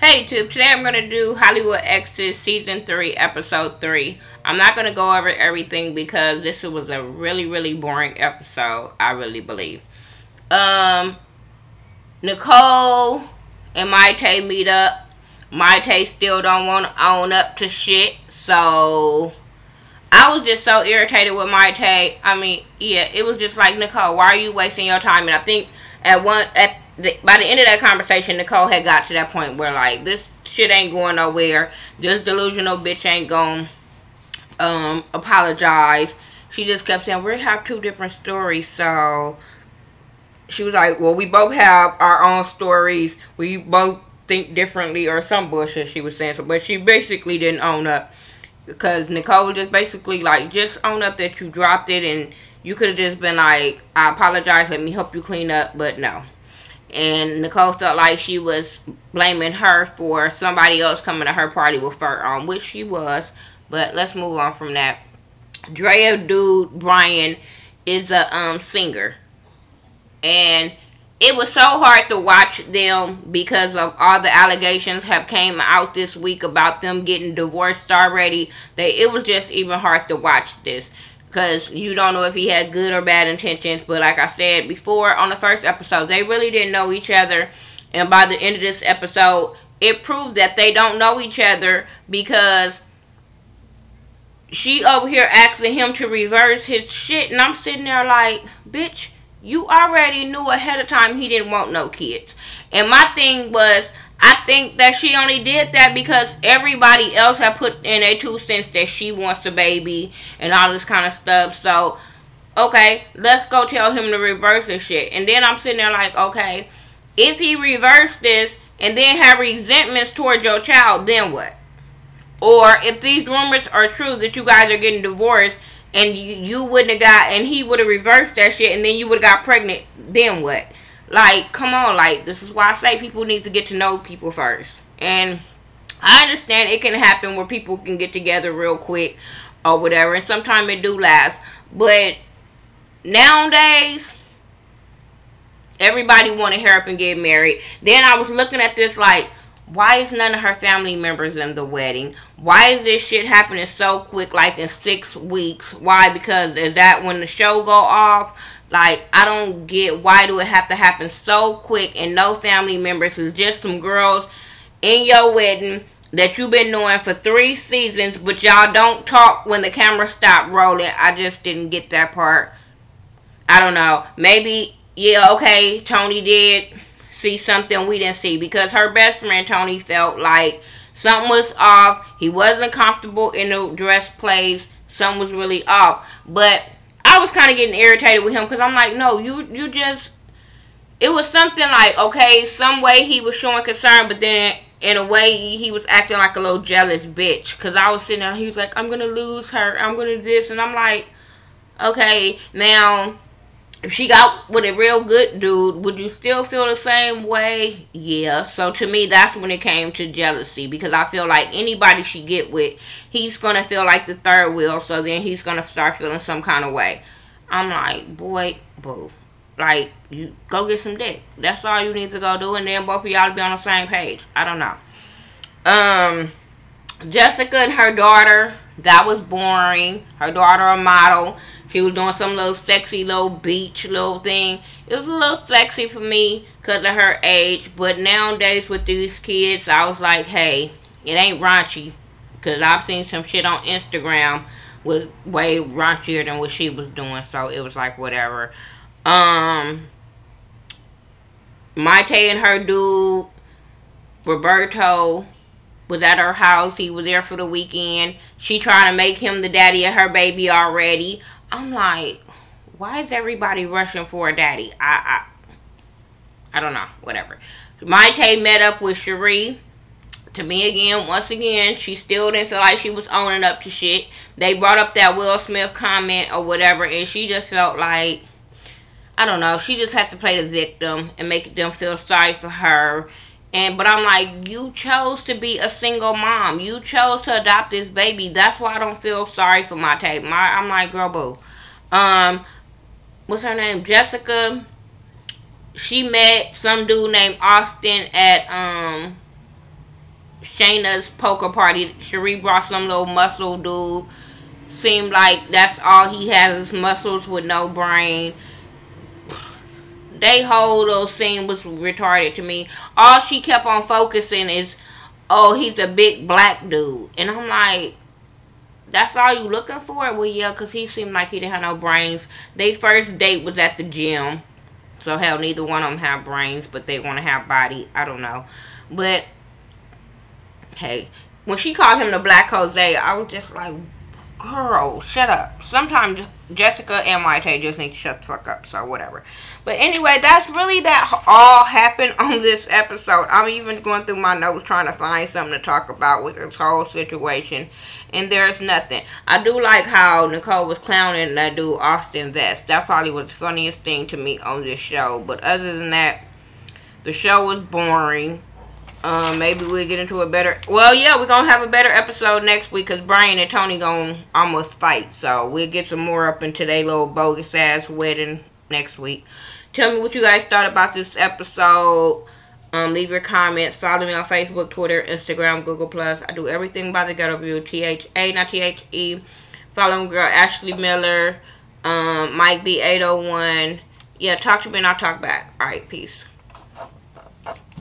Hey YouTube, today I'm going to do Hollywood Exes Season 3, Episode 3. I'm not going to go over everything because this was a really boring episode, I really believe. Nicole and Maite meet up. Maite still don't want to own up to shit, so I was just so irritated with Maite. I mean, yeah, it was just like, Nicole, why are you wasting your time? And I think by the end of that conversation, Nicole had got to that point where, like, this shit ain't going nowhere. This delusional bitch ain't gonna apologize. She just kept saying, we have two different stories. So she was like, well, we both have our own stories. We both think differently, or some bullshit she was saying. So, but she basically didn't own up. Because Nicole was just basically like, just own up that you dropped it, and you could have just been like, I apologize, let me help you clean up, but no. And Nicole felt like she was blaming her for somebody else coming to her party with fur on, which she was. But let's move on from that. Drea dude, Brian, is a singer. And it was so hard to watch them because of all the allegations have came out this week about them getting divorced already. It was just even hard to watch this. Because you don't know if he had good or bad intentions. But like I said before on the first episode, they really didn't know each other. And by the end of this episode, it proved that they don't know each other. Because she over here asking him to reverse his shit. And I'm sitting there like, bitch, you already knew ahead of time he didn't want no kids. And my thing was, I think that she only did that because everybody else had put in their 2 cents that she wants a baby and all this kind of stuff. So, okay, let's go tell him to reverse this shit. And then I'm sitting there like, okay, if he reversed this and then have resentments toward your child, then what? Or if these rumors are true that you guys are getting divorced and you wouldn't have got, and he would have reversed that shit and then you would have got pregnant, then what? Like, come on, like, this is why I say people need to get to know people first. And I understand it can happen where people can get together real quick or whatever, and sometimes it do last. But nowadays, everybody want to hurry up and get married. Then I was looking at this like, why is none of her family members in the wedding? Why is this shit happening so quick, like in 6 weeks? Why? Because is that when the show go off? Like, I don't get why do it have to happen so quick and no family members. It's just some girls in your wedding that you've been knowing for 3 seasons, but y'all don't talk when the camera stopped rolling. I just didn't get that part. I don't know. Maybe, yeah, okay, Tony did see something we didn't see, because her best friend Tony felt like something was off. He wasn't comfortable in the dress place. Something was really off. But I was kind of getting irritated with him because I'm like, no, you just, it was something like, okay, some way he was showing concern, but then in a way he was acting like a little jealous bitch. Because I was sitting there, he was like, I'm going to lose her, I'm going to do this. And I'm like, okay, now, if she got with a real good dude, would you still feel the same way? Yeah. So to me, that's when it came to jealousy. Because I feel like anybody she get with, he's going to feel like the third wheel. So then he's going to start feeling some kind of way. I'm like, boy, boo. Like, you go get some dick. That's all you need to go do. And then both of y'all be on the same page. I don't know. Jessica and her daughter, that was boring. Her daughter a model. She was doing some little sexy little beach little thing. It was a little sexy for me because of her age. But nowadays with these kids, I was like, hey, it ain't raunchy. Because I've seen some shit on Instagram was way raunchier than what she was doing. So it was like, whatever. Maite and her dude, Roberto, was at her house. He was there for the weekend. She trying to make him the daddy of her baby already. I'm like, why is everybody rushing for a daddy? I don't know. Whatever. Maite met up with Cherie. To me again, once again, she still didn't feel like she was owning up to shit. They brought up that Will Smith comment or whatever, and she just felt like, I don't know, she just had to play the victim and make them feel sorry for her. But I'm like, you chose to be a single mom. You chose to adopt this baby. That's why I don't feel sorry for Maite. I'm like, girl, boo. What's her name? Jessica. She met some dude named Austin at Shayna's poker party, Cherie brought some little muscle dude. Seemed like that's all he has is muscles with no brain. They whole little scene was retarded to me. All she kept on focusing is, oh, he's a big black dude. And I'm like, that's all you looking for? Well, yeah, because he seemed like he didn't have no brains. Their first date was at the gym. So, hell, neither one of them have brains, but they want to have body. I don't know. But, hey, when she called him the Black Jose, I was just like, girl, shut up. Sometimes Jessica and Maite just need to shut the fuck up, so whatever. But anyway, that's really that all happened on this episode. I'm even going through my notes trying to find something to talk about with this whole situation, and there's nothing. I do like how Nicole was clowning that dude Austin Vest. That probably was the funniest thing to me on this show. But other than that, the show was boring. Maybe we'll get into a better... Well, yeah, we're going to have a better episode next week because Brian and Tony going to almost fight. So, we'll get some more up into their little bogus-ass wedding next week. Tell me what you guys thought about this episode. Leave your comments. Follow me on Facebook, Twitter, Instagram, Google+. I do everything by The Ghetto View. T-H-A, not T-H-E. Follow my girl, Ashley Miller. Mike B801. Yeah, talk to me and I'll talk back. Alright, peace.